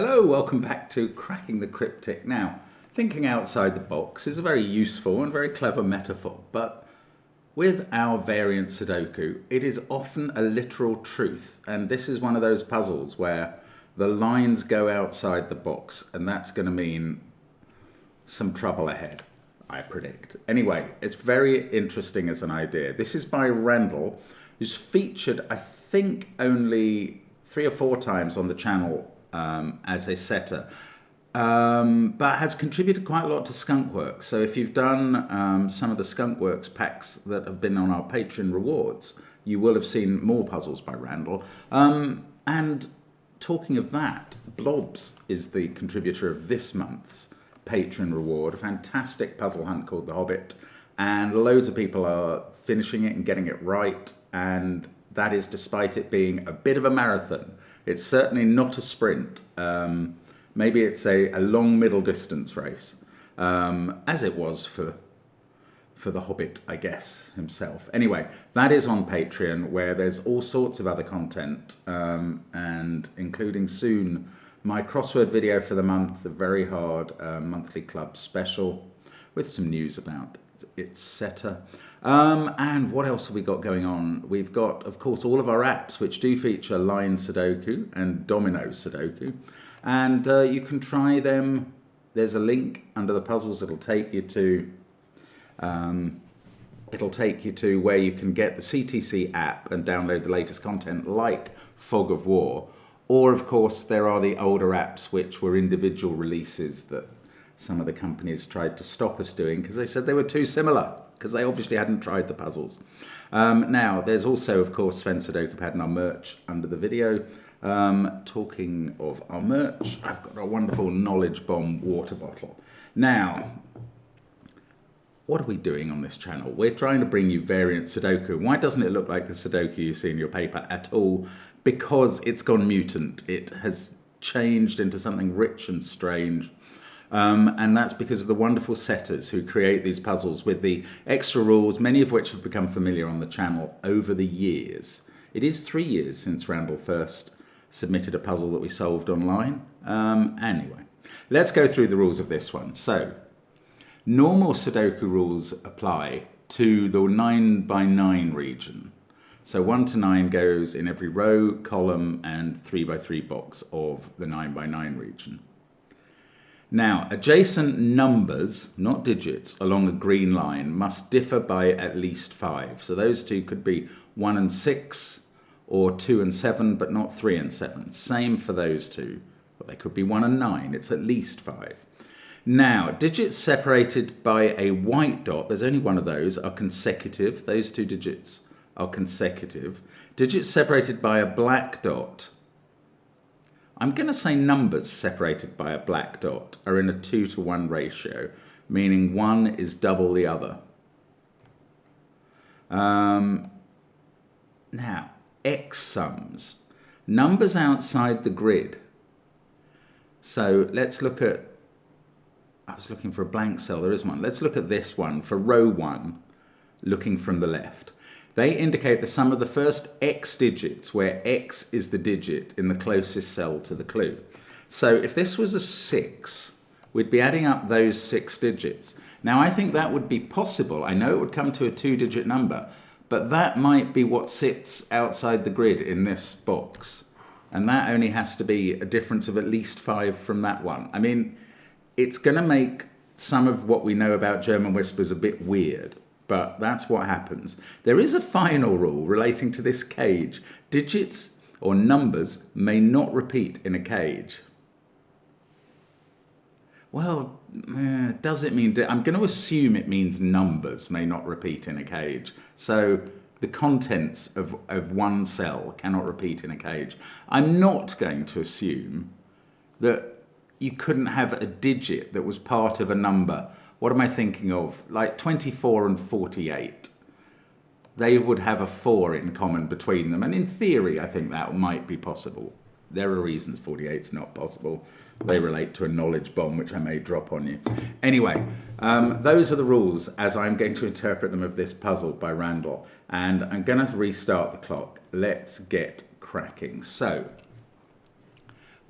Hello, welcome back to Cracking the Cryptic. Now, thinking outside the box is a very useful and very clever metaphor, but with our variant Sudoku, it is often a literal truth, and this is one of those puzzles where the lines go outside the box, and that's going to mean some trouble ahead, I predict. Anyway, it's very interesting as an idea. This is by Randall, who's featured, I think, only 3 or 4 times on the channel as a setter, but has contributed quite a lot to Skunkworks. So if you've done some of the Skunkworks packs that have been on our Patreon rewards, you will have seen more puzzles by Randall. And talking of that, Blobs is the contributor of this month's Patreon reward, a fantastic puzzle hunt called The Hobbit, and loads of people are finishing it and getting it right, and that is despite it being a bit of a marathon. It's certainly not a sprint. Maybe it's a long middle distance race, as it was for the Hobbit, I guess, himself. Anyway, that is on Patreon, where there's all sorts of other content, and including soon my crossword video for the month, the very hard monthly club special, with some news about its setter. And what else have we got going on? We've got, of course, all of our apps, which do feature line Sudoku and domino Sudoku. And you can try them. There's a link under the puzzles. It'll take you to where you can get the CTC app and download the latest content like Fog of War. Or, of course, there are the older apps, which were individual releases that some of the companies tried to stop us doing because they said they were too similar, because they obviously hadn't tried the puzzles. Now, there's also, of course, SVEN'S SUDOKU PAD and our merch under the video. Talking of our merch, I've got a wonderful Knowledge Bomb water bottle. Now, what are we doing on this channel? We're trying to bring you variant Sudoku. Why doesn't it look like the Sudoku you see in your paper at all? Because it's gone mutant. It has changed into something rich and strange. And that's because of the wonderful setters who create these puzzles with the extra rules, many of which have become familiar on the channel over the years. It is 3 years since Randall first submitted a puzzle that we solved online. Anyway, let's go through the rules of this one. So, normal Sudoku rules apply to the 9x9 region. So 1 to 9 goes in every row, column, and 3x3 box of the 9x9 region. Now, adjacent numbers, not digits, along a green line must differ by at least 5. So those two could be 1 and 6, or 2 and 7, but not 3 and 7. Same for those two. Well, they could be 1 and 9. It's at least 5. Now, digits separated by a white dot, there's only one of those, are consecutive. Those two digits are consecutive. Digits separated by a black dot, I'm going to say numbers separated by a black dot are in a 2-to-1 ratio, meaning one is double the other. Now, X sums. Numbers outside the grid. So let's look at, I was looking for a blank cell, there is one. Let's look at this one for row 1, looking from the left. They indicate the sum of the first X digits, where X is the digit in the closest cell to the clue. So if this was a 6, we'd be adding up those 6 digits. Now, I think that would be possible. I know it would come to a 2-digit number, but that might be what sits outside the grid in this box. And that only has to be a difference of at least 5 from that one. I mean, it's going to make some of what we know about German whispers a bit weird. But that's what happens. There is a final rule relating to this cage. Digits or numbers may not repeat in a cage. Well, does it mean... I'm going to assume it means numbers may not repeat in a cage. So the contents of one cell cannot repeat in a cage. I'm not going to assume that you couldn't have a digit that was part of a number. What am I thinking of? Like 24 and 48. They would have a 4 in common between them. And in theory, I think that might be possible. There are reasons 48's not possible. They relate to a knowledge bomb, which I may drop on you. Anyway, those are the rules as I'm going to interpret them of this puzzle by Randall. And I'm going to restart the clock. Let's get cracking. So,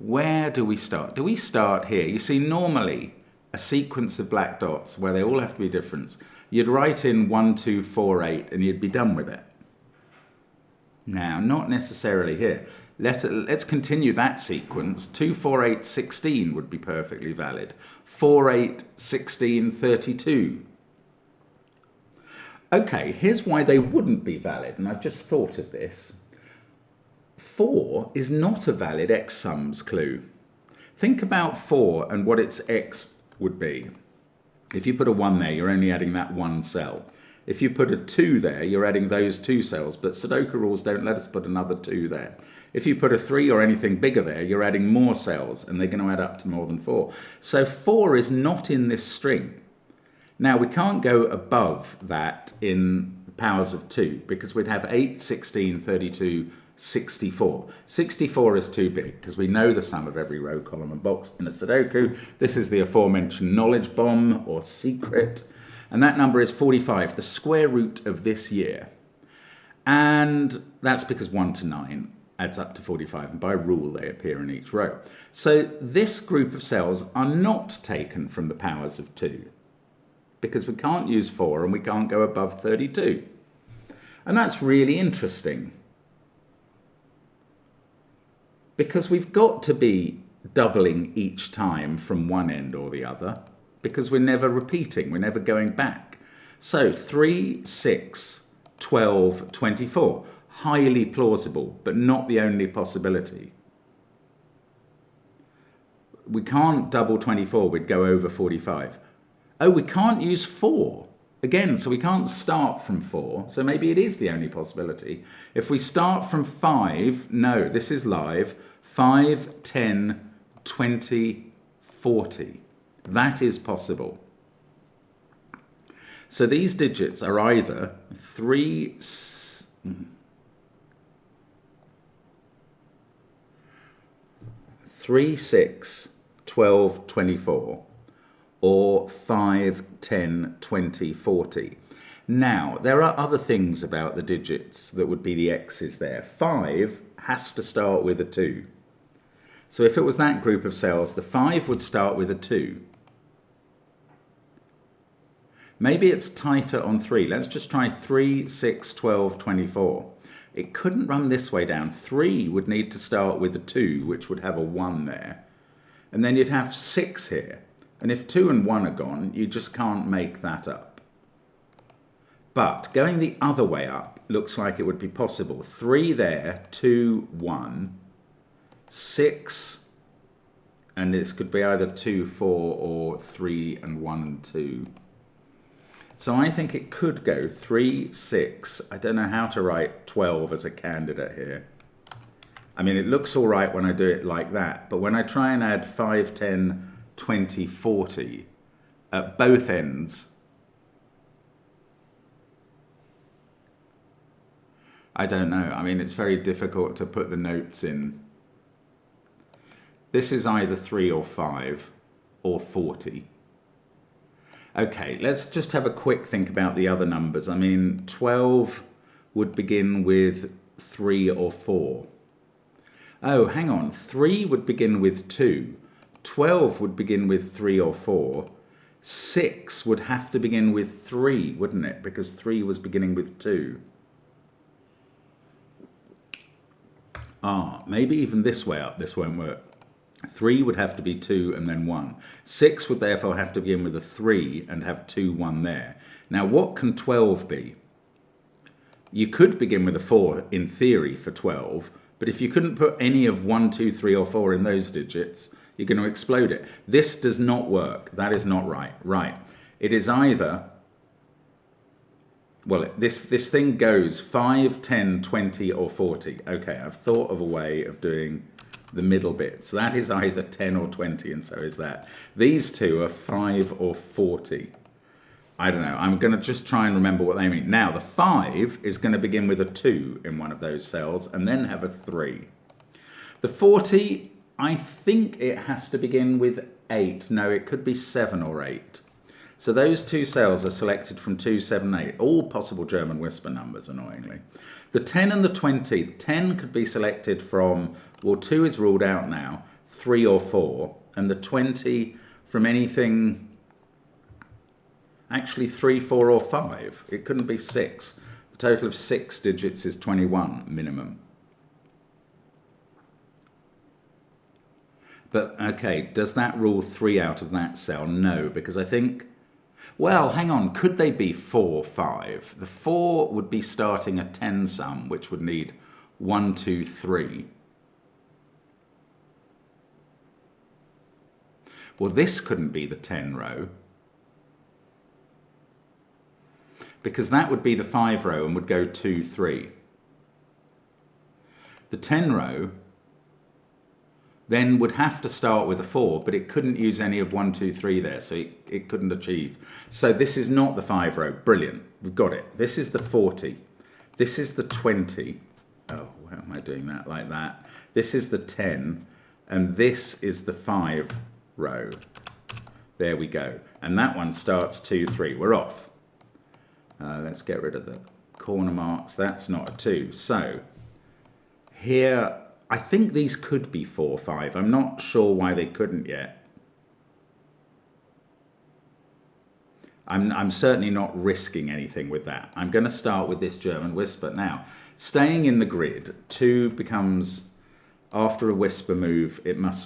Where do we start? Do we start here? You see, normally a sequence of black dots where they all have to be different, you'd write in 1, 2, 4, 8 and you'd be done with it. Now, not necessarily here. Let's continue that sequence. 2, 4, 8, 16 would be perfectly valid. 4, 8, 16, 32. Okay, here's why they wouldn't be valid, and I've just thought of this. 4 is not a valid x sums clue. Think about 4 and what its x would be. If you put a 1 there, you're only adding that one cell. If you put a 2 there, you're adding those 2 cells, but Sudoku rules don't let us put another 2 there. If you put a 3 or anything bigger there, you're adding more cells, and they're going to add up to more than 4. So 4 is not in this string. Now, we can't go above that in the powers of 2, because we'd have 8, 16, 32, 64. 64 is too big, because we know the sum of every row, column, and box in a Sudoku. This is the aforementioned knowledge bomb, or secret, and that number is 45, the square root of this year. And that's because 1 to 9 adds up to 45, and by rule they appear in each row. So this group of cells are not taken from the powers of 2, because we can't use 4 and we can't go above 32. And that's really interesting, because we've got to be doubling each time from one end or the other, because we're never repeating, we're never going back. So 3, 6, 12, 24. Highly plausible, but not the only possibility. We can't double 24, we'd go over 45. Oh, we can't use 4. Again, so we can't start from 4, so maybe it is the only possibility. If we start from 5, no, this is live, 5, 10, 20, 40. That is possible. So these digits are either 3, 6, 12, 24, or 5, 10, 20, 40. Now, there are other things about the digits that would be the x's there. 5 has to start with a 2. So if it was that group of cells, the 5 would start with a 2. Maybe it's tighter on 3. Let's just try 3, 6, 12, 24. It couldn't run this way down. 3 would need to start with a 2, which would have a 1 there. And then you'd have 6 here. And if 2 and 1 are gone, you just can't make that up. But going the other way up looks like it would be possible. 3 there, 2, 1, 6, and this could be either 2, 4, or 3 and 1 and 2. So I think it could go 3, 6. I don't know how to write 12 as a candidate here. I mean, it looks all right when I do it like that, but when I try and add 5, 10, 20, 40 at both ends, I don't know. I mean, it's very difficult to put the notes in. This is either 3 or 5 or 40. Okay, let's just have a quick think about the other numbers. I mean, 12 would begin with 3 or 4. Oh, hang on. 3 would begin with 2. 12 would begin with 3 or 4. 6 would have to begin with 3, wouldn't it? Because 3 was beginning with 2. Maybe even this way up, this won't work. 3 would have to be 2 and then 1. 6 would therefore have to begin with a 3 and have 2, 1 there. Now, what can 12 be? You could begin with a 4 in theory for 12, but if you couldn't put any of 1, 2, 3 or 4 in those digits, you're going to explode it. This does not work. That is not right. Right. It is either, well, this thing goes 5, 10, 20 or 40. Okay, I've thought of a way of doing the middle bits. That is either 10 or 20, and so is that. These two are 5 or 40. I don't know. I'm going to just try and remember what they mean. Now, the 5 is going to begin with a 2 in one of those cells and then have a 3. The 40, I think it has to begin with 8. No, it could be 7 or 8. So those two cells are selected from 2, 7, 8. All possible German whisper numbers, annoyingly. The 10 and the 20, 10 could be selected from, well, 2 is ruled out now. 3 or 4, and the 20 from anything, actually 3, 4 or 5. It couldn't be 6. The total of 6 digits is 21 minimum. But okay, does that rule 3 out of that cell? No, because I think, well, hang on, could they be 4, 5? The 4 would be starting a 10 sum, which would need 1, 2, 3. Well, this couldn't be the 10 row, because that would be the 5 row and would go 2, 3. The 10 row then would have to start with a 4, but it couldn't use any of 1, 2, 3 there, so it couldn't achieve. So this is not the 5 row. Brilliant, we've got it. This is the 40. This is the 20. Oh, how am I doing that like that? This is the 10, and this is the 5 row. There we go. And that one starts 2, 3. We're off. Let's get rid of the corner marks. That's not a 2. So here, I think these could be 4, 5. I'm not sure why they couldn't yet. I'm certainly not risking anything with that. I'm going to start with this German whisper. Now, staying in the grid, 2 becomes, after a whisper move,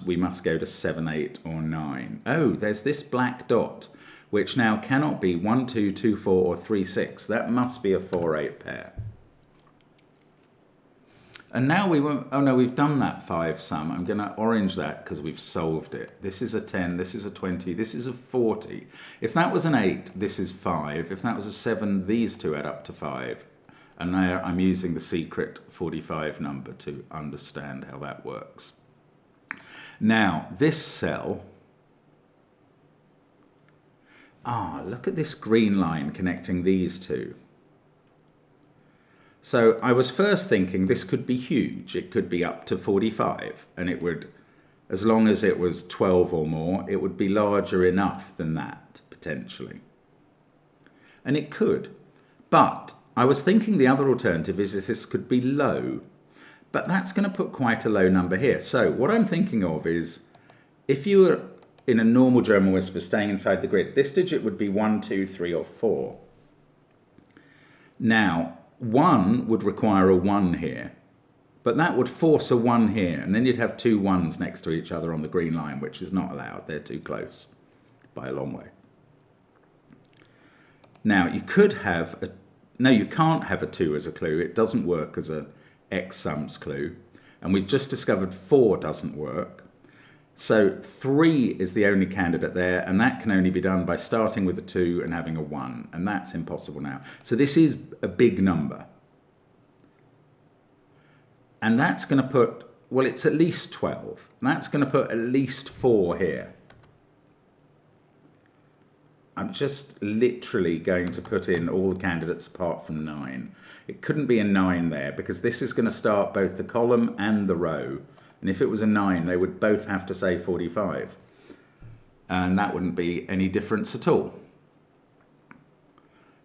we must go to 7, 8 or 9. Oh, there's this black dot, which now cannot be 1, 2, 2, 4 or 3, 6. That must be a 4, 8 pair. And now oh no, we've done that 5 sum. I'm going to orange that because we've solved it. This is a 10, this is a 20, this is a 40. If that was an 8, this is 5. If that was a 7, these two add up to 5. And now I'm using the secret 45 number to understand how that works. Now, this cell, look at this green line connecting these two. So I was first thinking this could be huge. It could be up to 45, and it would, as long as it was 12 or more, it would be larger enough than that, potentially. And it could. But I was thinking the other alternative is this could be low, but that's going to put quite a low number here. So what I'm thinking of is, if you were in a normal German whisper staying inside the grid, this digit would be 1, 2, 3 or 4. Now, 1 would require a 1 here, but that would force a 1 here, and then you'd have 2 1s next to each other on the green line, which is not allowed. They're too close by a long way. Now, you could have no, you can't have a 2 as a clue. It doesn't work as a X sums clue, and we've just discovered 4 doesn't work. So 3 is the only candidate there, and that can only be done by starting with a 2 and having a 1, and that's impossible now. So this is a big number. And that's going to put, well, it's at least 12. That's going to put at least 4 here. I'm just literally going to put in all the candidates apart from 9. It couldn't be a 9 there, because this is going to start both the column and the row. And if it was a 9, they would both have to say 45. And that wouldn't be any difference at all.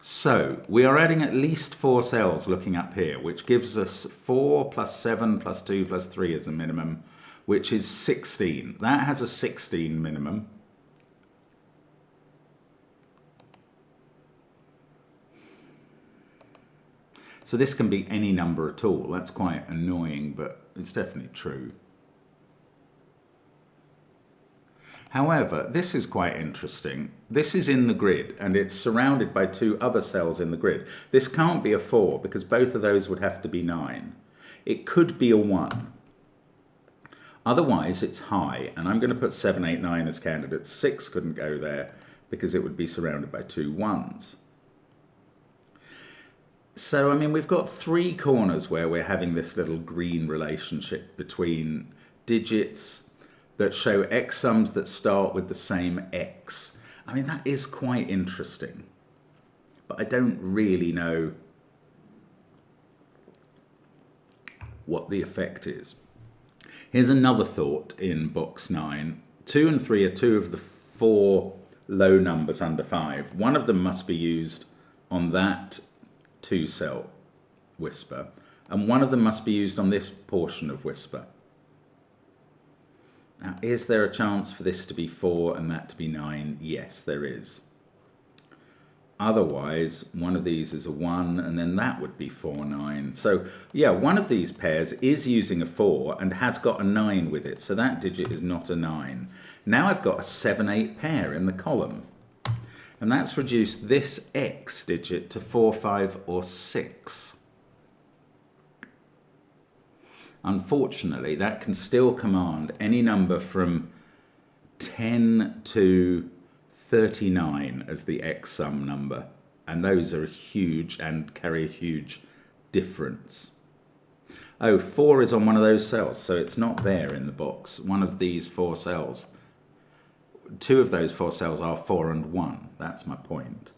So we are adding at least 4 cells looking up here, which gives us 4 plus 7 plus 2 plus 3 as a minimum, which is 16. That has a 16 minimum. So this can be any number at all. That's quite annoying, but it's definitely true. However, this is quite interesting. This is in the grid, and it's surrounded by 2 other cells in the grid. This can't be a 4, because both of those would have to be 9. It could be a 1. Otherwise, it's high, and I'm going to put 7, 8, 9 as candidates. 6 couldn't go there, because it would be surrounded by 2 1s. So, I mean, we've got 3 corners where we're having this little green relationship between digits that show X sums that start with the same X. I mean, that is quite interesting, but I don't really know what the effect is. Here's another thought in box 9. 2 and 3 are 2 of the 4 low numbers under 5. One of them must be used on that 2 cell whisper, and one of them must be used on this portion of whisper. Now, is there a chance for this to be 4 and that to be 9? Yes, there is. Otherwise, one of these is a 1, and then that would be 4, 9. So, yeah, one of these pairs is using a 4 and has got a 9 with it. So that digit is not a 9. Now I've got a 7, 8 pair in the column. And that's reduced this X digit to 4, 5, or 6. Unfortunately, that can still command any number from 10 to 39 as the X sum number, and those are huge and carry a huge difference. Oh, 4 is on one of those cells, so it's not there in the box. One of these 4 cells, 2 of those 4 cells are 4 and 1. That's my point.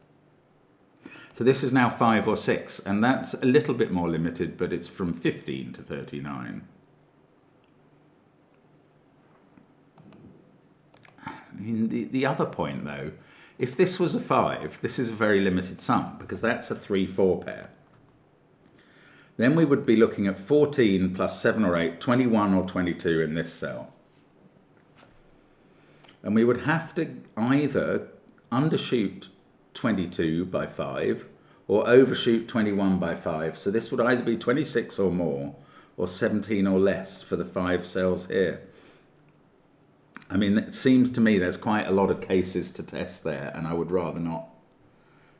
So this is now 5 or 6, and that's a little bit more limited, but it's from 15 to 39. I mean, the other point, though, if this was a 5, this is a very limited sum, because that's a 3, 4 pair. Then we would be looking at 14 plus 7 or 8, 21 or 22 in this cell. And we would have to either undershoot 22 by 5 or overshoot 21 by 5. So this would either be 26 or more, or 17 or less for the 5 cells here. I mean, it seems to me there's quite a lot of cases to test there, and I would rather not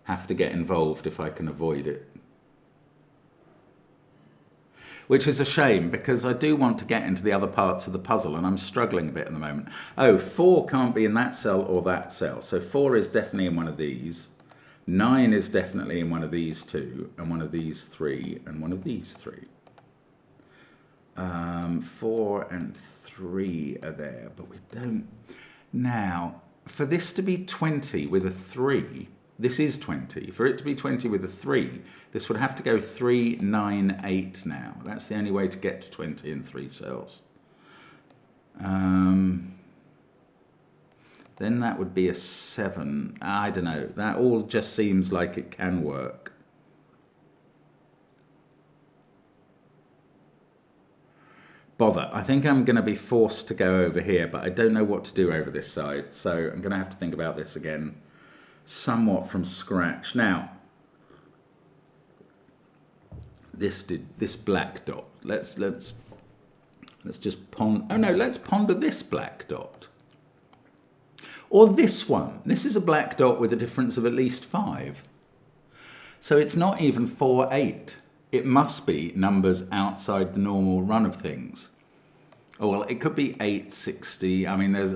have to get involved if I can avoid it. Which is a shame, because I do want to get into the other parts of the puzzle, and I'm struggling a bit at the moment. Oh, 4 can't be in that cell or that cell. So 4 is definitely in one of these. 9 is definitely in one of these 2, and one of these 3, and one of these 3. 4 and 3 are there, but we don't. Now, for this to be 20 with a 3, this is 20. For it to be 20 with a 3, this would have to go 3, 9, 8 now. That's the only way to get to 20 in 3 cells. Then that would be a 7. I don't know. That all just seems like it can work. Bother. I think I'm going to be forced to go over here, but I don't know what to do over this side. So I'm going to have to think about this again somewhat from scratch. Now, this black dot. Let's just ponder. Oh no, let's ponder this black dot. Or this one. This is a black dot with a difference of at least 5. So it's not even 4, 8. It must be numbers outside the normal run of things. Oh, well, it could be 8, 60. I mean, there's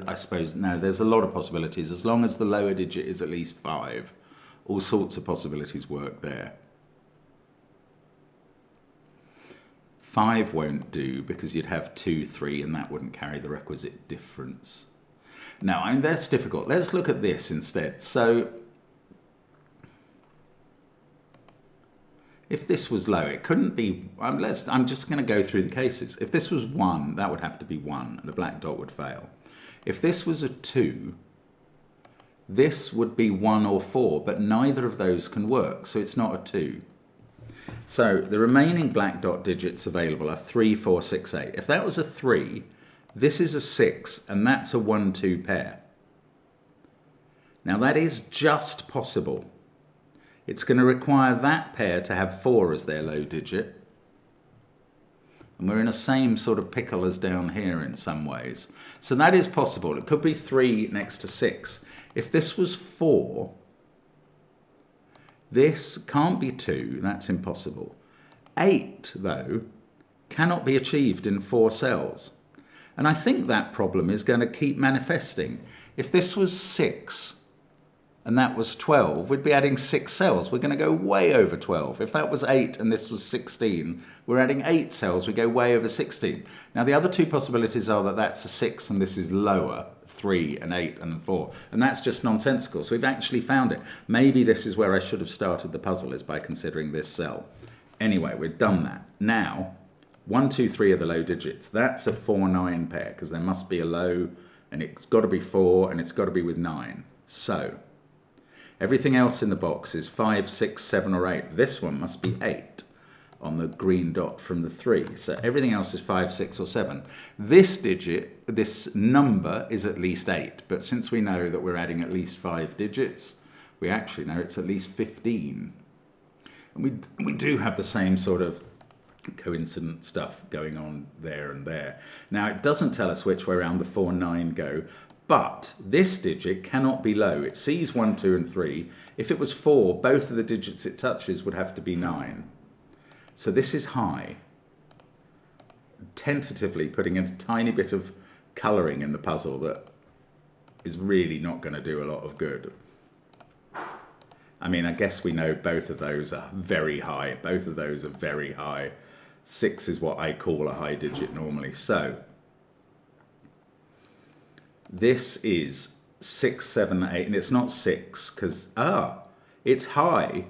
a lot of possibilities. As long as the lower digit is at least 5, all sorts of possibilities work there. 5 won't do because you'd have 2, 3, and that wouldn't carry the requisite difference. Now, I mean, that's difficult. Let's look at this instead. So, if this was low, it couldn't be. I'm just going to go through the cases. If this was 1, that would have to be 1, and the black dot would fail. If this was a 2, this would be 1 or 4, but neither of those can work, so it's not a 2. So the remaining black dot digits available are 3, 4, 6, 8. If that was a 3, this is a 6, and that's a 1, 2 pair. Now that is just possible. It's going to require that pair to have 4 as their low digit. And we're in the same sort of pickle as down here in some ways. So that is possible. It could be 3 next to 6. If this was 4, this can't be 2. That's impossible. 8, though, cannot be achieved in 4 cells. And I think that problem is going to keep manifesting. If this was 6 and that was 12, we'd be adding 6 cells. We're going to go way over 12. If that was 8 and this was 16, we're adding 8 cells. We go way over 16. Now, the other 2 possibilities are that that's a 6 and this is lower, 3 and 8 and 4. And that's just nonsensical. So we've actually found it. Maybe this is where I should have started the puzzle, is by considering this cell. Anyway, we've done that. Now, 1, 2, 3 are the low digits. That's a 4, 9 pair, because there must be a low, and it's got to be 4, and it's got to be with 9. So everything else in the box is 5, 6, 7, or 8. This one must be 8. on the green dot from the 3. So everything else is 5, 6 or 7. This digit, this number is at least 8, but since we know that we're adding at least 5 digits, we actually know it's at least 15. And we do have the same sort of coincident stuff going on there and there. Now it doesn't tell us which way around the 4 and 9 go, but this digit cannot be low. It sees 1, 2 and 3. If it was 4, both of the digits it touches would have to be 9. So this is high. Tentatively putting in a tiny bit of colouring in the puzzle that is really not going to do a lot of good. I mean, I guess we know both of those are very high. Both of those are very high. 6 is what I call a high digit normally. So this is 6, 7, 8, and it's not 6 because, it's high.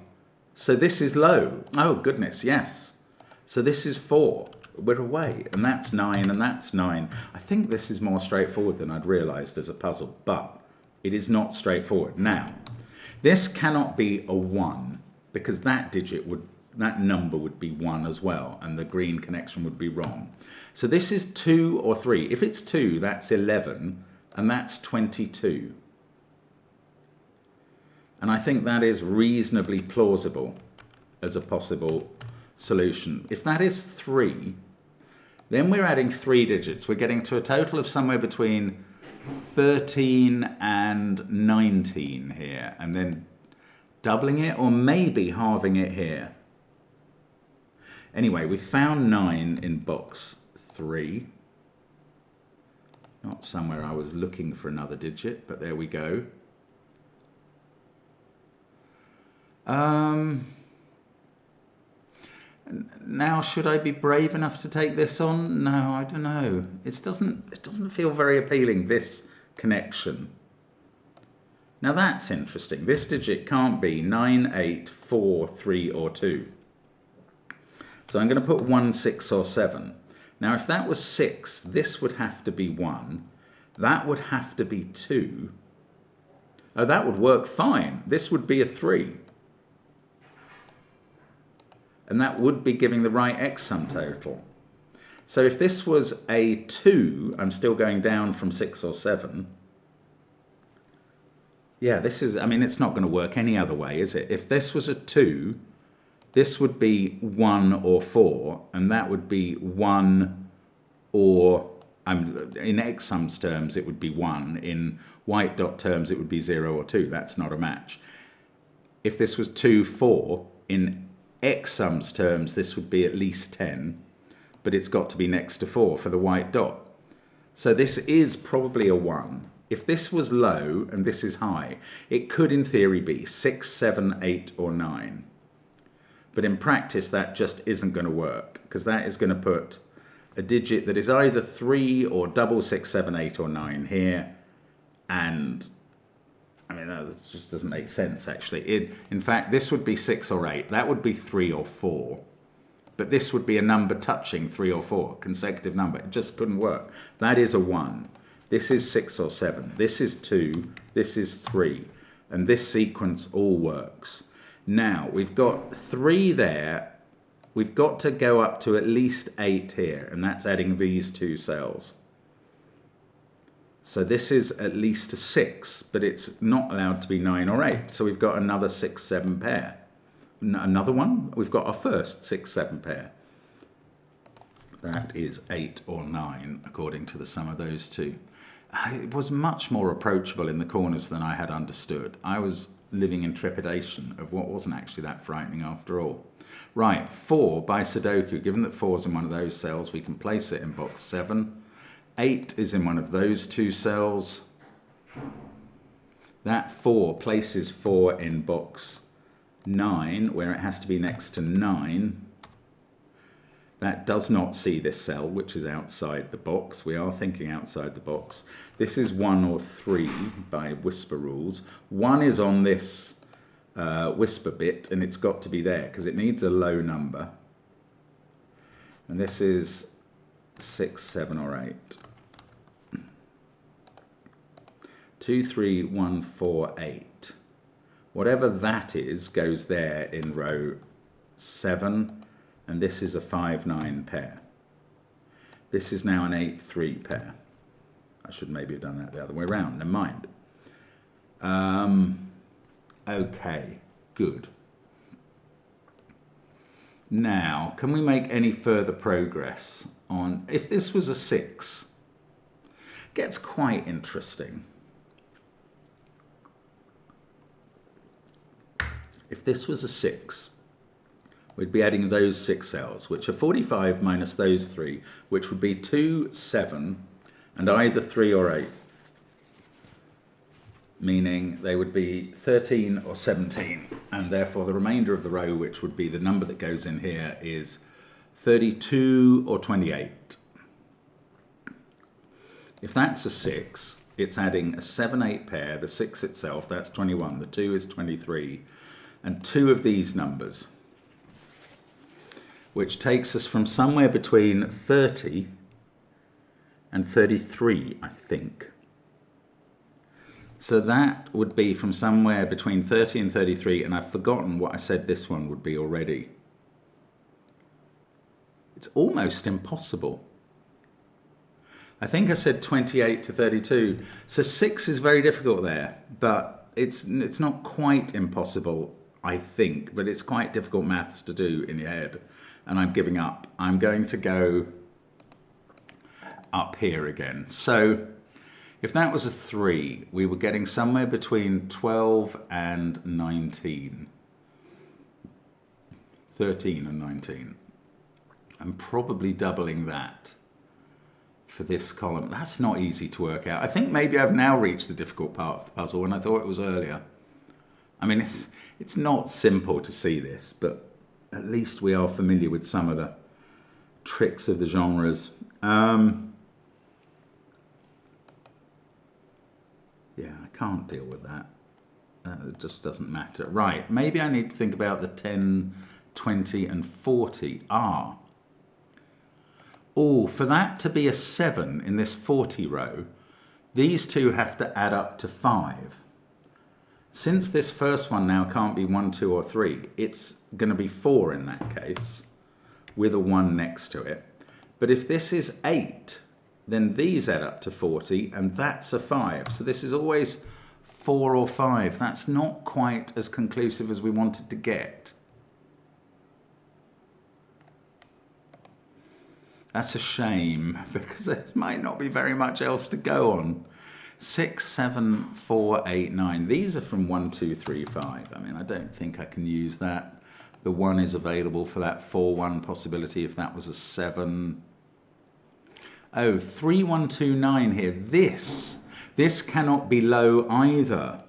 So this is low. Oh, goodness, yes. So this is 4. We're away, and that's 9, and that's 9. I think this is more straightforward than I'd realised as a puzzle, but it is not straightforward. Now, this cannot be a 1 because that number would be 1 as well, and the green connection would be wrong. So this is 2 or 3. If it's 2, that's 11, and that's 22. And I think that is reasonably plausible as a possible solution. If that is 3, then we're adding 3 digits. We're getting to a total of somewhere between 13 and 19 here, and then doubling it or maybe halving it here. Anyway, we found 9 in box 3. Not somewhere I was looking for another digit, but there we go. Now, should I be brave enough to take this on? No, I don't know. It doesn't feel very appealing, this connection. Now that's interesting. This digit can't be 9, 8, 4, 3 or 2. So I'm going to put 1, 6 or 7. Now if that was 6, this would have to be 1. That would have to be 2. Oh, that would work fine. This would be a 3. And that would be giving the right X sum total. So if this was a 2, I'm still going down from 6 or 7. Yeah, this is, I mean, it's not going to work any other way, is it? If this was a 2, this would be 1 or 4, and that would be 1 or, in X sums terms, it would be 1. In white dot terms, it would be 0 or 2. That's not a match. If this was 2, 4, in X sums terms, this would be at least 10, but it's got to be next to 4 for the white dot. So this is probably a 1. If this was low and this is high, it could in theory be 6, 7, 8 or 9. But in practice, that just isn't going to work because that is going to put a digit that is either 3 or double 6, 7, 8 or 9 here. And I mean, that just doesn't make sense, actually. In fact, this would be 6 or 8. That would be 3 or 4. But this would be a number touching 3 or 4, consecutive number. It just couldn't work. That is a 1. This is 6 or 7. This is 2. This is 3. And this sequence all works. Now, we've got 3 there. We've got to go up to at least 8 here, and that's adding these 2 cells. So this is at least a 6, but it's not allowed to be 9 or 8. So we've got another 6, 7 pair. Another one, we've got our first 6, 7 pair. That is 8 or 9, according to the sum of those two. It was much more approachable in the corners than I had understood. I was living in trepidation of what wasn't actually that frightening after all. Right, 4 by Sudoku. Given that 4 is in one of those cells, we can place it in box 7. 8 is in one of those 2 cells. That 4 places 4 in box 9, where it has to be next to 9. That does not see this cell, which is outside the box. We are thinking outside the box. This is 1 or 3 by whisper rules. 1 is on this whisper bit, and it's got to be there because it needs a low number. And this is 6, 7 or 8. 2, 3, 1, 4, 8. Whatever that is goes there in row 7, and this is a 5-9 pair. This is now an 8-3 pair. I should maybe have done that the other way around, never mind. Okay, good. Now, can we make any further progress on, if this was a 6, gets quite interesting. If this was a 6, we'd be adding those 6 cells, which are 45 minus those 3, which would be 2, 7, and either 3 or 8. Meaning they would be 13 or 17, and therefore the remainder of the row, which would be the number that goes in here, is 32 or 28. If that's a 6, it's adding a 7-8 pair, the 6 itself, that's 21, the 2 is 23, and 2 of these numbers, which takes us from somewhere between 30 and 33, I think. So that would be from somewhere between 30 and 33, and I've forgotten what I said this one would be already. It's almost impossible. I think I said 28 to 32. So 6 is very difficult there, but it's not quite impossible, I think, but it's quite difficult maths to do in your head, and I'm giving up. I'm going to go up here again. So if that was a 3, we were getting somewhere between 12 and 19. 13 and 19. I'm probably doubling that for this column. That's not easy to work out. I think maybe I've now reached the difficult part of the puzzle, and I thought it was earlier. I mean, it's not simple to see this, but at least we are familiar with some of the tricks of the genres. Yeah, I can't deal with that. It just doesn't matter. Right, maybe I need to think about the 10, 20, and 40. Oh, for that to be a 7 in this 40 row, these two have to add up to 5. Since this first one now can't be 1, 2, or 3, it's going to be 4 in that case, with a 1 next to it. But if this is 8, then these add up to 40, and that's a 5. So this is always 4 or 5. That's not quite as conclusive as we wanted to get. That's a shame, because there might not be very much else to go on. 6, 7, 4, 8, 9. These are from 1, 2, 3, 5. I mean, I don't think I can use that. The 1 is available for that 4, 1 possibility if that was a 7. Oh, 3, 1, 2, 9 here. This cannot be low either.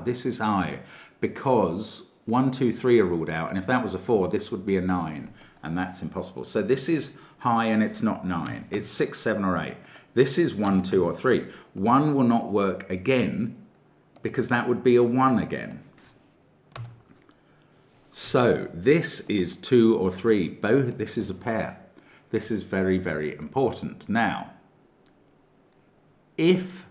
This is high, because 1, 2, 3 are ruled out, and if that was a 4, this would be a 9, and that's impossible. So this is high, and it's not 9. It's 6, 7, or 8. This is 1, 2, or 3. 1 will not work again, because that would be a 1 again. So this is 2 or 3. Both. This is a pair. This is very, very important. Now, if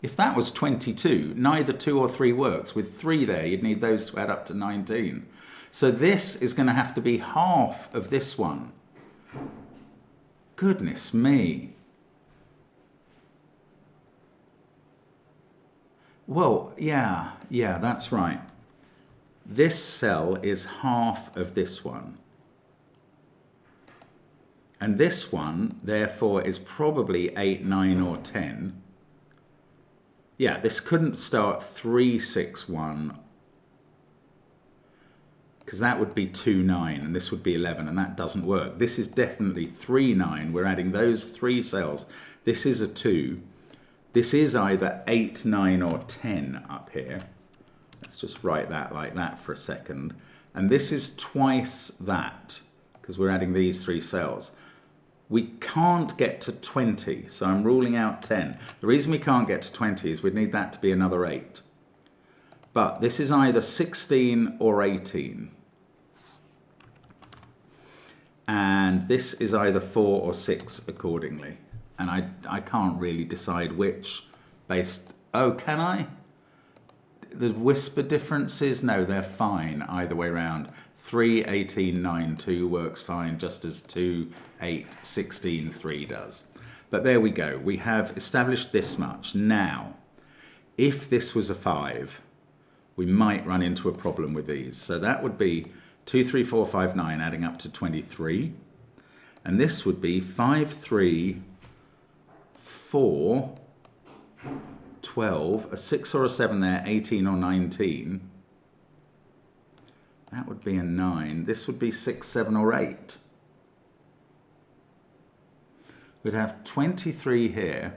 that was 22, neither 2 or 3 works. With 3 there, you'd need those to add up to 19. So this is going to have to be half of this one. Goodness me. Well, yeah, that's right. This cell is half of this one. And this one, therefore, is probably 8, 9, or 10. Yeah, this couldn't start 3, 6, 1, because that would be 2, 9, and this would be 11, and that doesn't work. This is definitely 3, 9. We're adding those 3 cells. This is a 2. This is either 8, 9, or 10 up here. Let's just write that like that for a second. And this is twice that, because we're adding these 3 cells. We can't get to 20, so I'm ruling out 10. The reason we can't get to 20 is we'd need that to be another 8. But this is either 16 or 18. And this is either 4 or 6 accordingly. And I can't really decide which based... Oh, can I? The whisper differences, no, they're fine either way around. 3, 18, 9, 2 works fine, just as 2, 8, 16, 3 does. But there we go. We have established this much. Now, if this was a 5, we might run into a problem with these. So that would be 2, 3, 4, 5, 9, adding up to 23. And this would be 5, 3, 4, 12, a 6 or a 7 there, 18 or 19. That would be a 9. This would be 6, 7 or 8. We'd have 23 here.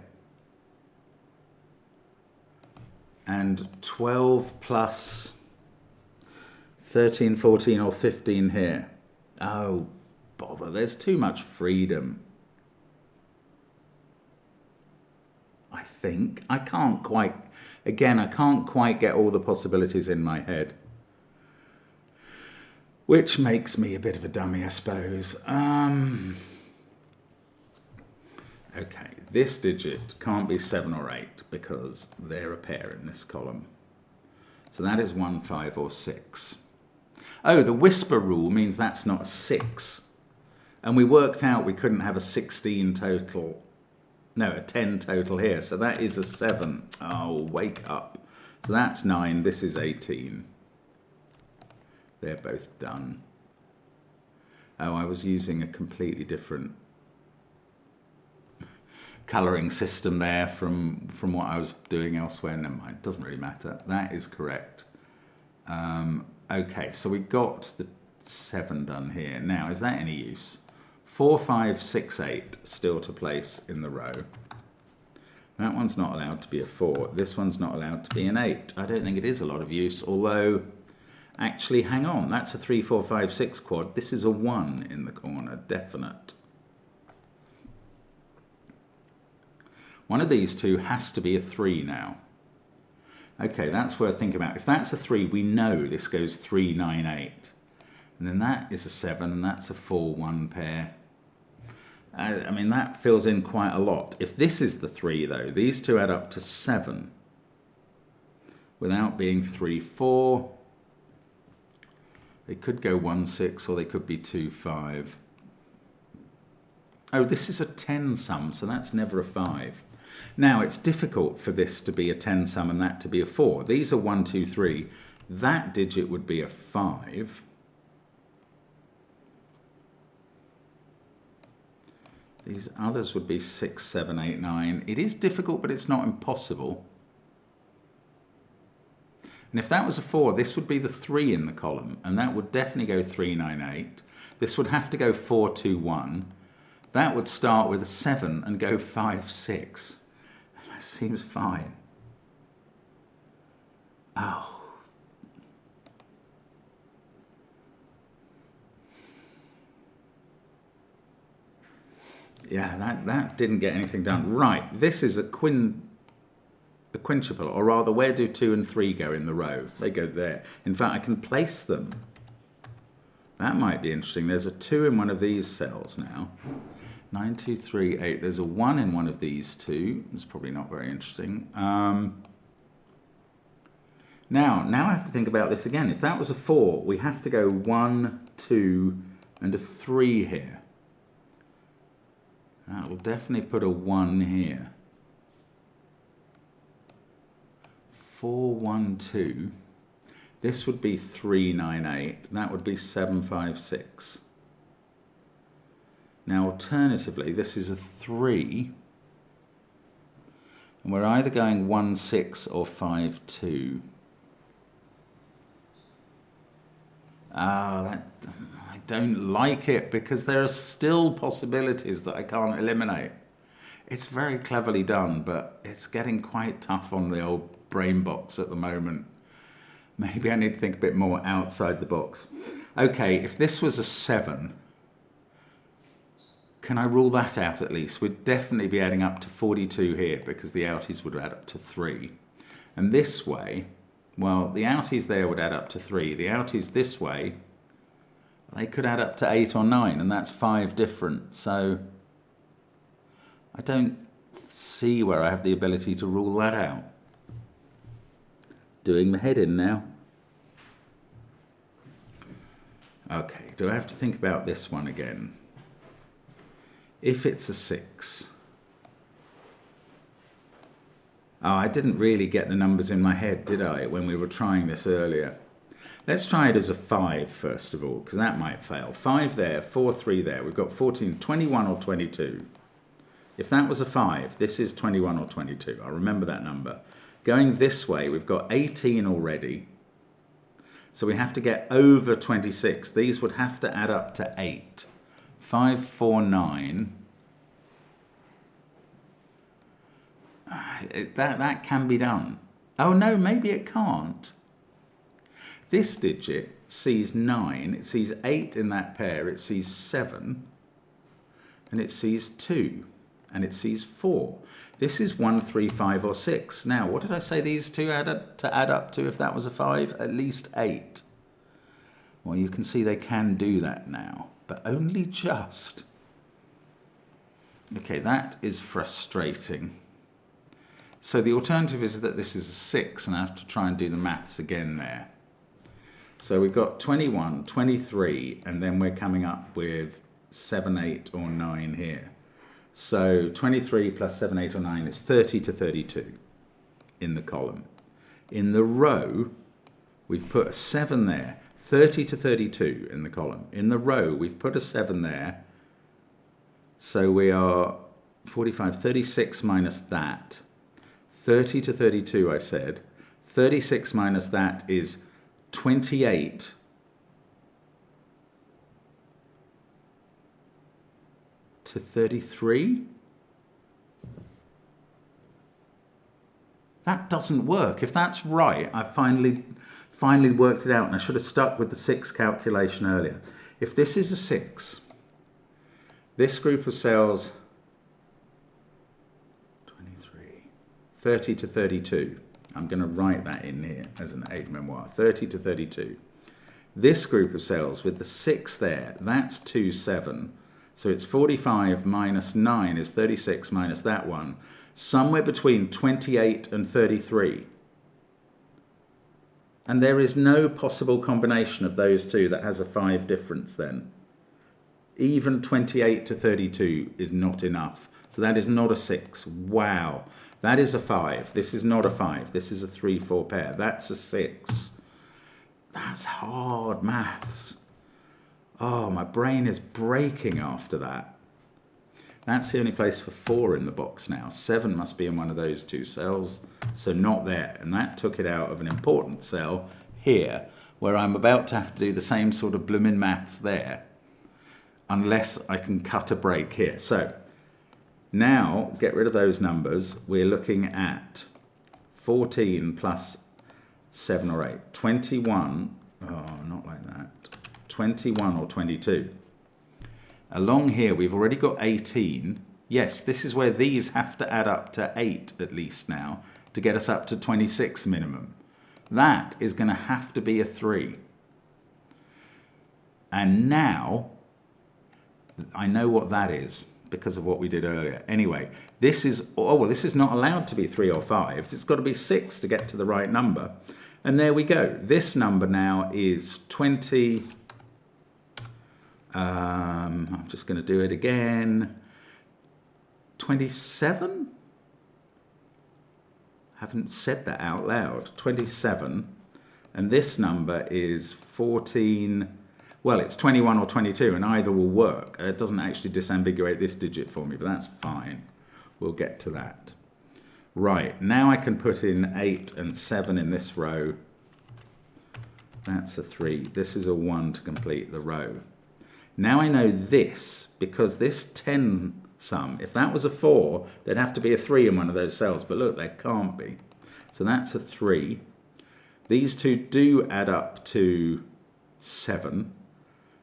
And 12 plus 13, 14 or 15 here. Oh, bother, there's too much freedom. I think. I can't quite get all the possibilities in my head. Which makes me a bit of a dummy, I suppose. Okay, this digit can't be 7 or 8 because they're a pair in this column. So that is 1, 5 or 6. Oh, the whisper rule means that's not a 6. And we worked out we couldn't have a 16 total. No, a 10 total here. So that is a 7. Oh, wake up. So that's 9. This is 18. They're both done. Oh, I was using a completely different colouring system there from what I was doing elsewhere. Never mind, doesn't really matter. That is correct. Okay, so we got the 7 done here. Now, is that any use? 4, 5, 6, 8 still to place in the row. That one's not allowed to be a 4. This one's not allowed to be an 8. I don't think it is a lot of use, although, actually, hang on. That's a 3, 4, 5, 6 quad. This is a 1 in the corner, definite. One of these two has to be a 3 now. Okay, that's worth thinking about. If that's a 3, we know this goes 3, 9, 8. And then that is a 7, and that's a 4, 1 pair. I mean, that fills in quite a lot. If this is the 3, though, these two add up to 7 without being 3, 4. They could go 1, 6, or they could be 2, 5. Oh, this is a 10 sum, so that's never a 5. Now, it's difficult for this to be a 10 sum and that to be a 4. These are 1, 2, 3. That digit would be a 5. These others would be 6, 7, 8, 9. It is difficult, but it's not impossible. And if that was a 4, this would be the 3 in the column, and that would definitely go 3, 9, 8. This would have to go 4, 2, 1. That would start with a 7 and go 5, 6. That seems fine. Oh. Yeah, that didn't get anything done. Right, this is a quintuple, or rather, where do 2 and 3 go in the row? They go there. In fact, I can place them. That might be interesting. There's a 2 in one of these cells now. 9, 2, 3, 8. There's a 1 in one of these two. It's probably not very interesting. Now I have to think about this again. If that was a 4, we have to go 1, 2, and a 3 here. That will definitely put a 1 here. 4, 1, 2. This would be 3, 9, 8. That would be 7, 5, 6. Now, alternatively, this is a 3. And we're either going 1, 6 or 5, 2. I don't like it because there are still possibilities that I can't eliminate. It's very cleverly done, but it's getting quite tough on the old brain box at the moment. Maybe I need to think a bit more outside the box. Okay, if this was a 7, can I rule that out at least? We'd definitely be adding up to 42 here because the outies would add up to 3. And this way, well, the outies there would add up to 3. The outies this way, they could add up to 8 or 9, and that's 5 different. So I don't see where I have the ability to rule that out. doing the heading now. Okay, do I have to think about this one again? If it's a 6. Oh, I didn't really get the numbers in my head, did I, when we were trying this earlier? Let's try it as a 5 first of all, because that might fail. 5 there, 4, 3 there. We've got 14, 21 or 22. If that was a 5, this is 21 or 22. I'll remember that number. Going this way, we've got 18 already. So we have to get over 26. These would have to add up to 8. 5, 4, 9. That can be done. Oh no, maybe it can't. This digit sees 9, it sees 8 in that pair, it sees 7, and it sees 2, and it sees 4. This is 1, 3, 5, or 6. Now, what did I say these two add up to if that was a 5? At least 8. Well, you can see they can do that now, but only just. Okay, that is frustrating. So the alternative is that this is a 6, and I have to try and do the maths again there. So we've got 21, 23, and then we're coming up with 7, 8, or 9 here. So 23 plus 7, 8, or 9 is 30 to 32 in the column. In the row, we've put a 7 there, 30 to 32 in the column. In the row, we've put a 7 there. So we are 45, 36 minus that. 30 to 32, I said. 36 minus that is 28 to 33. That doesn't work. If that's right, I finally worked it out, and I should have stuck with the 6 calculation earlier. If this is a 6, this group of cells, 23, 30 to 32. I'm going to write that in here as an aide memoir. 30 to 32. This group of cells with the 6 there, that's 2, 7. So it's 45 minus 9 is 36 minus that one. Somewhere between 28 and 33. And there is no possible combination of those two that has a 5 difference then. Even 28 to 32 is not enough. So that is not a 6. Wow. That is a 5. This is not a 5. This is a 3, 4 pair. That's a 6. That's hard maths. Oh, my brain is breaking after that. That's the only place for 4 in the box now. 7 must be in one of those 2 cells, so not there. And that took it out of an important cell here, where I'm about to have to do the same sort of bloomin' maths there, unless I can cut a break here. So now, get rid of those numbers. We're looking at 14 plus 7 or 8. 21, oh, not like that. 21 or 22. Along here, we've already got 18. Yes, this is where these have to add up to 8 at least now to get us up to 26 minimum. That is going to have to be a 3. And now, I know what that is because of what we did earlier. Anyway, this is, oh, well, this is not allowed to be 3 or 5. It's got to be 6 to get to the right number. And there we go. This number now is 20... I'm just going to do it again. 27? Haven't said that out loud. 27. And this number is 14. Well, it's 21 or 22, and either will work. It doesn't actually disambiguate this digit for me, but that's fine. We'll get to that. Right, now I can put in 8 and 7 in this row. That's a 3. This is a 1 to complete the row. Now I know this, because this 10 sum, if that was a 4, there'd have to be a 3 in one of those cells, but look, there can't be. So that's a 3. These two do add up to 7,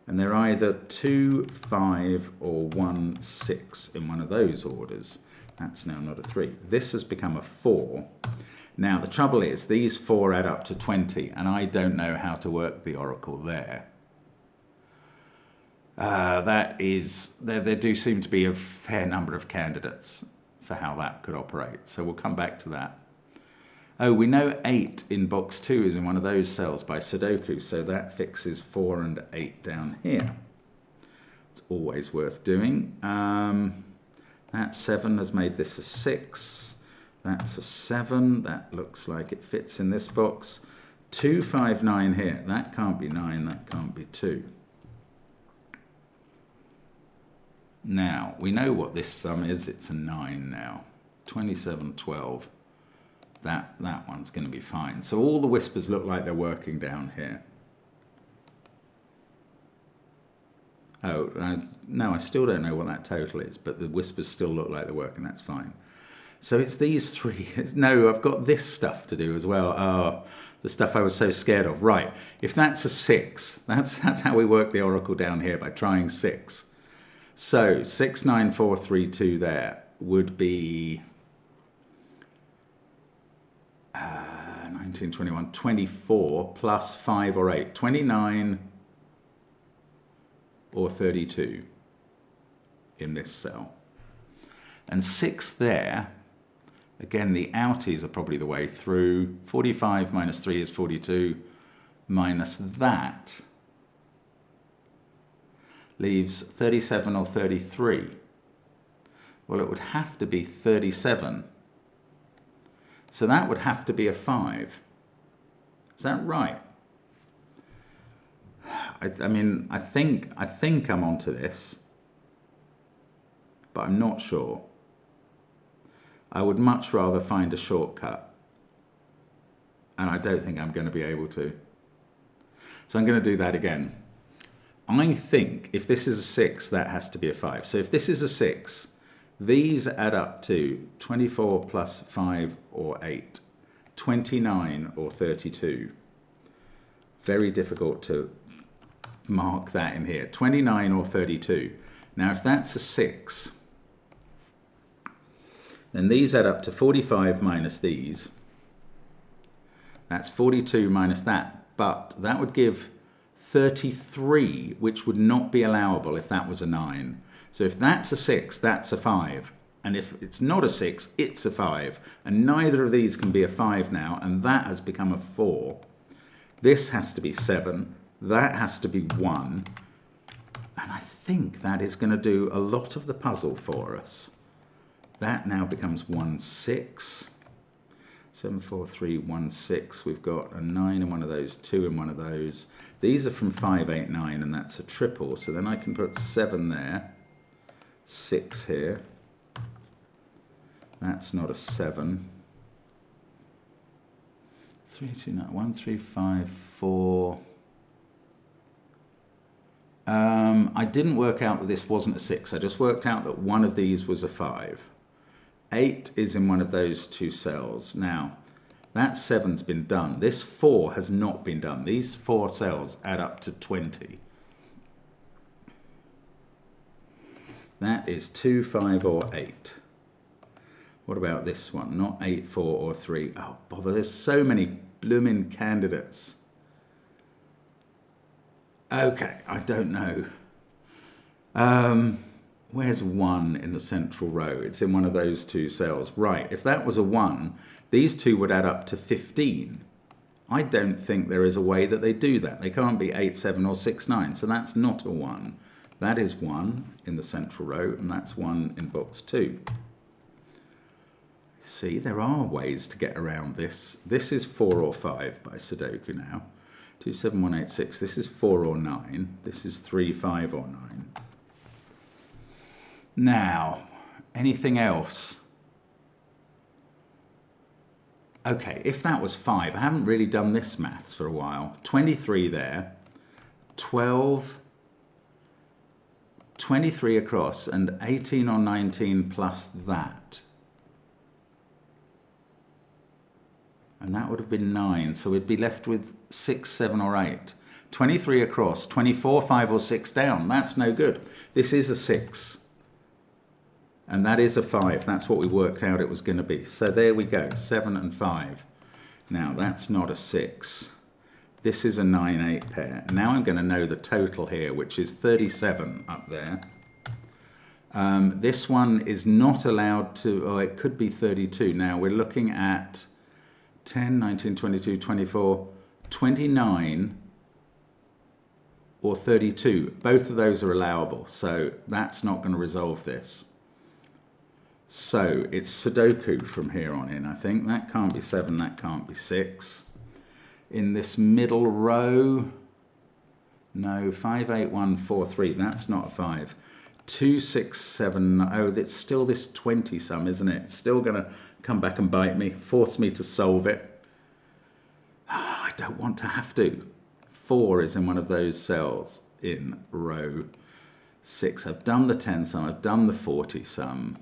and they're either 2, 5, or 1, 6 in one of those orders. That's now not a 3. This has become a 4. Now the trouble is, these 4 add up to 20, and I don't know how to work the oracle there. There do seem to be a fair number of candidates for how that could operate, so we'll come back to that. Oh, we know 8 in box 2 is in one of those cells by Sudoku, so that fixes 4 and 8 down here. It's always worth doing. That 7 has made this a 6. That's a 7. That looks like it fits in this box. 2, 5, 9 here. That can't be 9. That can't be 2. Now, we know what this sum is. It's a 9 now. 27, 12. That one's going to be fine. So all the whispers look like they're working down here. Oh, no, I still don't know what that total is, but the whispers still look like they're working. That's fine. So it's these 3. No, I've got this stuff to do as well. Oh, the stuff I was so scared of. Right, if that's a 6, that's how we work the oracle down here, by trying 6. So 6, 9, 4, 3, 2 there would be 19, 21, 24 plus 5 or 8, 29 or 32 in this cell. And 6 there, again, the outies are probably the way through. 45 minus 3 is 42, minus that leaves 37 or 33. Well, it would have to be 37. So that would have to be a 5. Is that right? I mean, I think I'm onto this, but I'm not sure. I would much rather find a shortcut, and I don't think I'm going to be able to. So I'm going to do that again. I think if this is a 6, that has to be a 5. So if this is a 6, these add up to 24 plus 5 or 8, 29 or 32. Very difficult to mark that in here. 29 or 32. Now if that's a 6, then these add up to 45 minus these. That's 42 minus that, but that would give 33, which would not be allowable if that was a 9. So if that's a 6, that's a 5. And if it's not a 6, it's a 5. And neither of these can be a 5 now, and that has become a 4. This has to be 7. That has to be 1. And I think that is going to do a lot of the puzzle for us. That now becomes 1, 6. 7, 4, 3, 1, 6. We've got a 9 in one of those, 2 in one of those. These are from 5, 8, 9, and that's a triple. So then I can put 7 there, 6 here. That's not a 7. 3, 2, 9, 1, 3, 5, 4. I didn't work out that this wasn't a 6. I just worked out that one of these was a 5. 8 is in one of those 2 cells. Now, that 7's been done. This 4 has not been done. These 4 cells add up to 20. That is 2, 5, or 8. What about this one? Not 8, 4, or 3. Oh, bother. There's so many blooming candidates. Okay, I don't know. Where's 1 in the central row? It's in one of those 2 cells. Right, if that was a 1, these 2 would add up to 15. I don't think there is a way that they do that. They can't be 8, 7, or 6, 9, so that's not a 1. That is 1 in the central row, and that's 1 in box 2. See, there are ways to get around this. This is 4 or 5 by Sudoku now. 2, 7, 1, 8, 6. This is 4 or 9. This is 3, 5, or 9. Now, anything else? Okay, if that was 5, I haven't really done this maths for a while. 23 there, 12, 23 across, and 18 or 19 plus that. And that would have been 9, so we'd be left with 6, 7, or 8. 23 across, 24, 5, or 6 down. That's no good. This is a 6. And that is a 5. That's what we worked out it was going to be. So there we go, 7 and 5. Now, that's not a 6. This is a 9, 8 pair. Now I'm going to know the total here, which is 37 up there. This one is not allowed to, oh, it could be 32. Now, we're looking at 10, 19, 22, 24, 29 or 32. Both of those are allowable, so that's not going to resolve this. So it's Sudoku from here on in, I think. That can't be 7, that can't be 6. In this middle row, no, 5, 8, 1, 4, 3, that's not a 5. 2, 6, 7, oh, it's still this 20 sum, isn't it? It's still going to come back and bite me, force me to solve it. I don't want to have to. 4 is in one of those cells in row 6. I've done the 10 sum, I've done the 40 sum,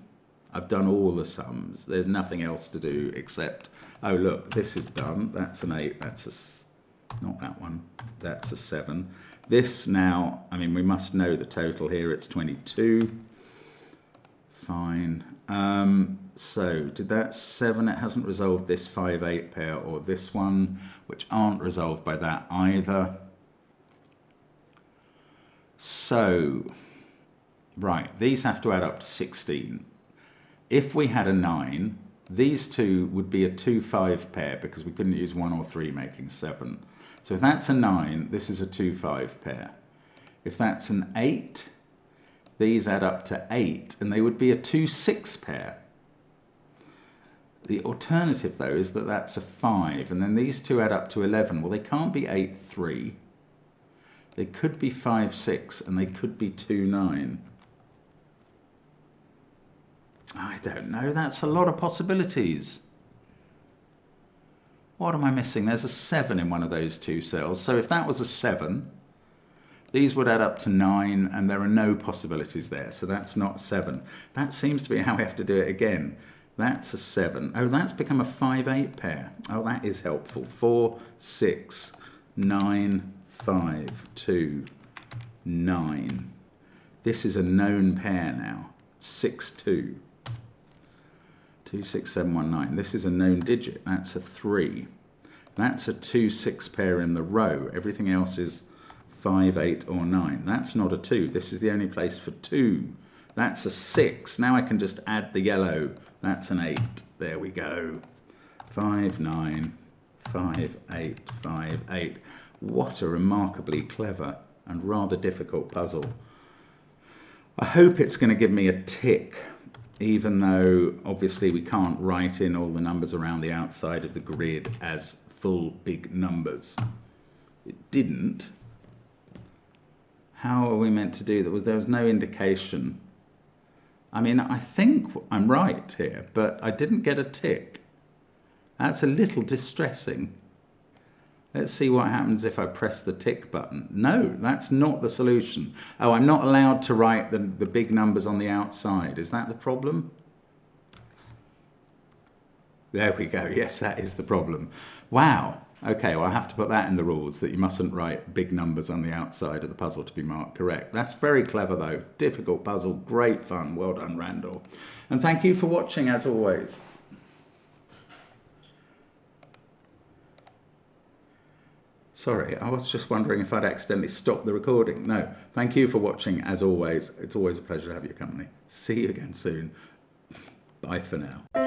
I've done all the sums. There's nothing else to do except, oh look, this is done. That's an 8, that's a, not that one, that's a 7. This now, I mean, we must know the total here, it's 22. Fine. So did that 7, it hasn't resolved this 5, 8 pair or this one, which aren't resolved by that either. So, right, these have to add up to 16. If we had a 9, these two would be a 2, 5 pair because we couldn't use 1 or 3 making 7. So if that's a 9, this is a 2, 5 pair. If that's an 8, these add up to 8 and they would be a 2, 6 pair. The alternative though is that that's a 5 and then these two add up to 11. Well, they can't be 8, 3. They could be 5, 6 and they could be 2, 9. I don't know, that's a lot of possibilities. What am I missing? There's a 7 in one of those two cells. So if that was a 7, these would add up to 9 and there are no possibilities there. So that's not 7. That seems to be how we have to do it again. That's a 7. Oh, that's become a 5, 8 pair. Oh, that is helpful. 4, 6, 9, 5, 2, 9. This is a known pair now. 6, 2. 2, 6, 7, 1, 9. This is a known digit. That's a 3. That's a 2, 6 pair in the row. Everything else is 5, 8, or 9. That's not a 2. This is the only place for 2. That's a 6. Now I can just add the yellow. That's an 8. There we go. 5, 9, 5, 8, 5, 8. What a remarkably clever and rather difficult puzzle. I hope it's going to give me a tick, even though obviously we can't write in all the numbers around the outside of the grid as full big numbers. It didn't. How are we meant to do that? There was no indication. I mean, I think I'm right here, but I didn't get a tick. That's a little distressing. Let's see what happens if I press the tick button. No, that's not the solution. Oh, I'm not allowed to write the big numbers on the outside. Is that the problem? There we go. Yes, that is the problem. Wow. Okay, well, I have to put that in the rules, that you mustn't write big numbers on the outside of the puzzle to be marked correct. That's very clever, though. Difficult puzzle. Great fun. Well done, Randall. And thank you for watching, as always. Sorry, I was just wondering if I'd accidentally stopped the recording. No, thank you for watching, as always. It's always a pleasure to have your company. See you again soon. Bye for now.